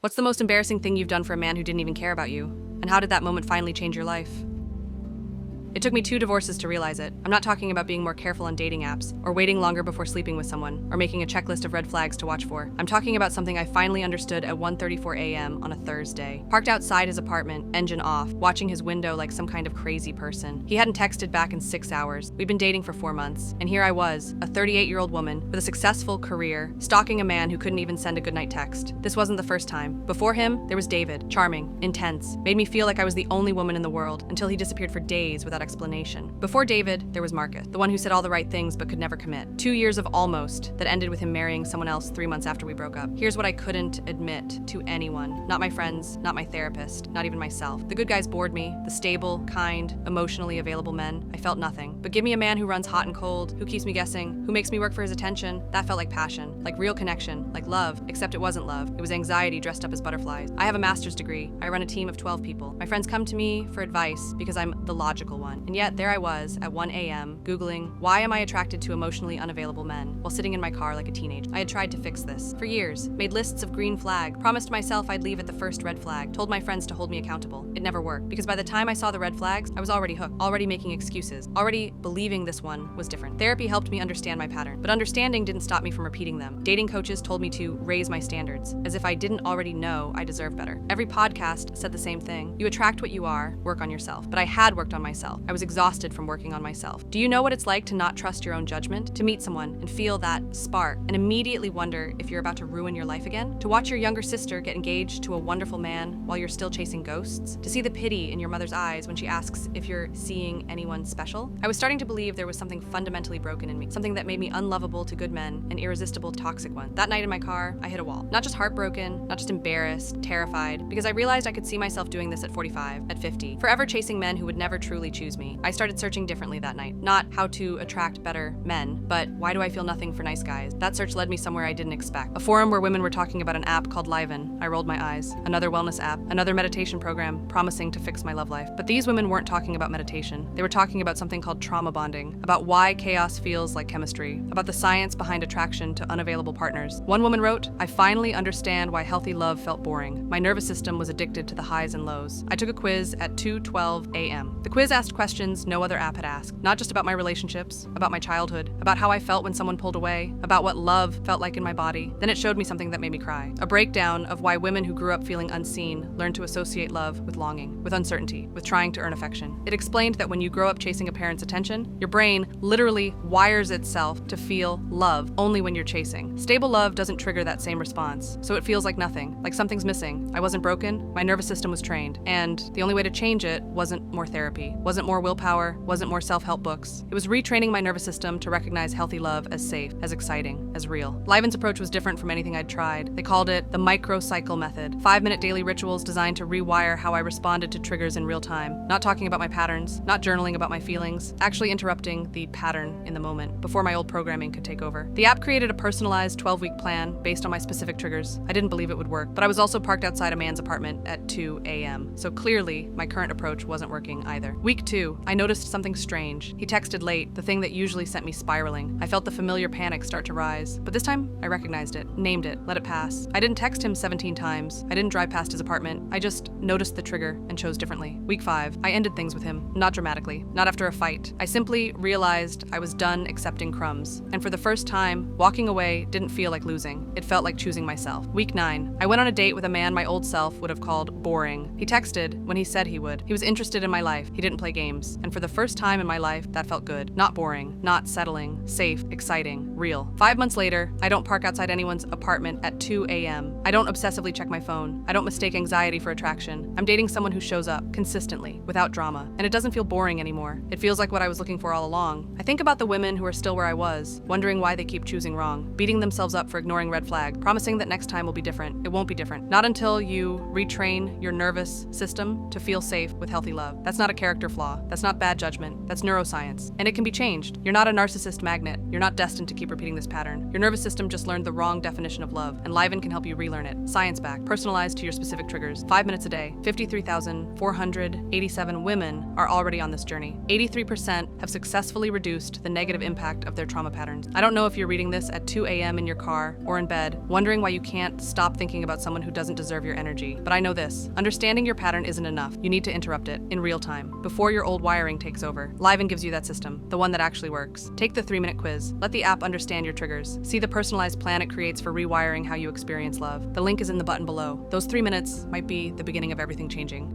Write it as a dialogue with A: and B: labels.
A: What's the most embarrassing thing you've done for a man who didn't even care about you? And how did that moment finally change your life? It took me 2 divorces to realize it. I'm not talking about being more careful on dating apps, or waiting longer before sleeping with someone, or making a checklist of red flags to watch for. I'm talking about something I finally understood at 1:34 a.m. on a Thursday. Parked outside his apartment, engine off, watching his window like some kind of crazy person. He hadn't texted back in 6 hours. We'd been dating for 4 months, and here I was, a 38-year-old woman with a successful career, stalking a man who couldn't even send a goodnight text. This wasn't the first time. Before him, there was David, charming, intense, made me feel like I was the only woman in the world, until he disappeared for days without explanation. Before David, there was Marcus, the one who said all the right things but could never commit. 2 years of almost that ended with him marrying someone else 3 months after we broke up. Here's what I couldn't admit to anyone. Not my friends, not my therapist, not even myself. The good guys bored me. The stable, kind, emotionally available men. I felt nothing. But give me a man who runs hot and cold, who keeps me guessing, who makes me work for his attention. That felt like passion, like real connection, like love, except it wasn't love. It was anxiety dressed up as butterflies. I have a master's degree. I run a team of 12 people. My friends come to me for advice because I'm the logical one. And yet there I was at 1 a.m. Googling, why am I attracted to emotionally unavailable men, while sitting in my car like a teenager. I had tried to fix this for years, made lists of green flag, promised myself I'd leave at the first red flag, told my friends to hold me accountable. It never worked, because by the time I saw the red flags, I was already hooked, already making excuses, already believing this one was different. Therapy helped me understand my pattern, but understanding didn't stop me from repeating them. Dating coaches told me to raise my standards, as if I didn't already know I deserve better. Every podcast said the same thing. You attract what you are, work on yourself. But I had worked on myself. I was exhausted from working on myself. Do you know what it's like to not trust your own judgment? To meet someone and feel that spark and immediately wonder if you're about to ruin your life again? To watch your younger sister get engaged to a wonderful man while you're still chasing ghosts? To see the pity in your mother's eyes when she asks if you're seeing anyone special? I was starting to believe there was something fundamentally broken in me, something that made me unlovable to good men and irresistible to toxic ones. That night in my car, I hit a wall. Not just heartbroken, not just embarrassed, terrified, because I realized I could see myself doing this at 45, at 50, forever chasing men who would never truly choose me. I started searching differently that night. Not how to attract better men, but why do I feel nothing for nice guys? That search led me somewhere I didn't expect. A forum where women were talking about an app called Liven. I rolled my eyes. Another wellness app, another meditation program promising to fix my love life. But these women weren't talking about meditation. They were talking about something called trauma bonding, about why chaos feels like chemistry, about the science behind attraction to unavailable partners. One woman wrote, I finally understand why healthy love felt boring. My nervous system was addicted to the highs and lows. I took a quiz at 2:12 a.m. The quiz asked questions no other app had asked, not just about my relationships, about my childhood, about how I felt when someone pulled away, about what love felt like in my body. Then it showed me something that made me cry. A breakdown of why women who grew up feeling unseen learn to associate love with longing, with uncertainty, with trying to earn affection. It explained that when you grow up chasing a parent's attention, your brain literally wires itself to feel love only when you're chasing. Stable love doesn't trigger that same response, so it feels like nothing, like something's missing. I wasn't broken, my nervous system was trained, and the only way to change it wasn't more therapy, wasn't more willpower, wasn't more self-help books. It was retraining my nervous system to recognize healthy love as safe, as exciting, as real. Liven's approach was different from anything I'd tried. They called it the microcycle method. 5-minute daily rituals designed to rewire how I responded to triggers in real time. Not talking about my patterns, not journaling about my feelings, actually interrupting the pattern in the moment before my old programming could take over. The app created a personalized 12-week plan based on my specific triggers. I didn't believe it would work, but I was also parked outside a man's apartment at 2 a.m. So clearly, my current approach wasn't working either. Week 2, I noticed something strange. He texted late, the thing that usually sent me spiraling. I felt the familiar panic start to rise, but this time I recognized it, named it, let it pass. I didn't text him 17 times. I didn't drive past his apartment. I just noticed the trigger and chose differently. Week 5, I ended things with him, not dramatically, not after a fight. I simply realized I was done accepting crumbs. And for the first time, walking away didn't feel like losing. It felt like choosing myself. Week 9, I went on a date with a man my old self would have called boring. He texted when he said he would. He was interested in my life. He didn't play games. And for the first time in my life, that felt good. Not boring, not settling, safe, exciting, real. 5 months later, I don't park outside anyone's apartment at 2 a.m. I don't obsessively check my phone. I don't mistake anxiety for attraction. I'm dating someone who shows up consistently, without drama. And it doesn't feel boring anymore. It feels like what I was looking for all along. I think about the women who are still where I was, wondering why they keep choosing wrong, beating themselves up for ignoring red flag, promising that next time will be different. It won't be different. Not until you retrain your nervous system to feel safe with healthy love. That's not a character flaw. flaw. That's not bad judgment. That's neuroscience. And it can be changed. You're not a narcissist magnet. You're not destined to keep repeating this pattern. Your nervous system just learned the wrong definition of love, and Liven can help you relearn it. Science-backed, personalized to your specific triggers. 5 minutes a day. 53,487 women are already on this journey. 83% have successfully reduced the negative impact of their trauma patterns. I don't know if you're reading this at 2 a.m. in your car or in bed, wondering why you can't stop thinking about someone who doesn't deserve your energy. But I know this. Understanding your pattern isn't enough. You need to interrupt it in real time, before your old wiring takes over. Liven gives you that system, the one that actually works. Take the 3-minute quiz. Let the app understand your triggers. See the personalized plan it creates for rewiring how you experience love. The link is in the button below. Those 3 minutes might be the beginning of everything changing.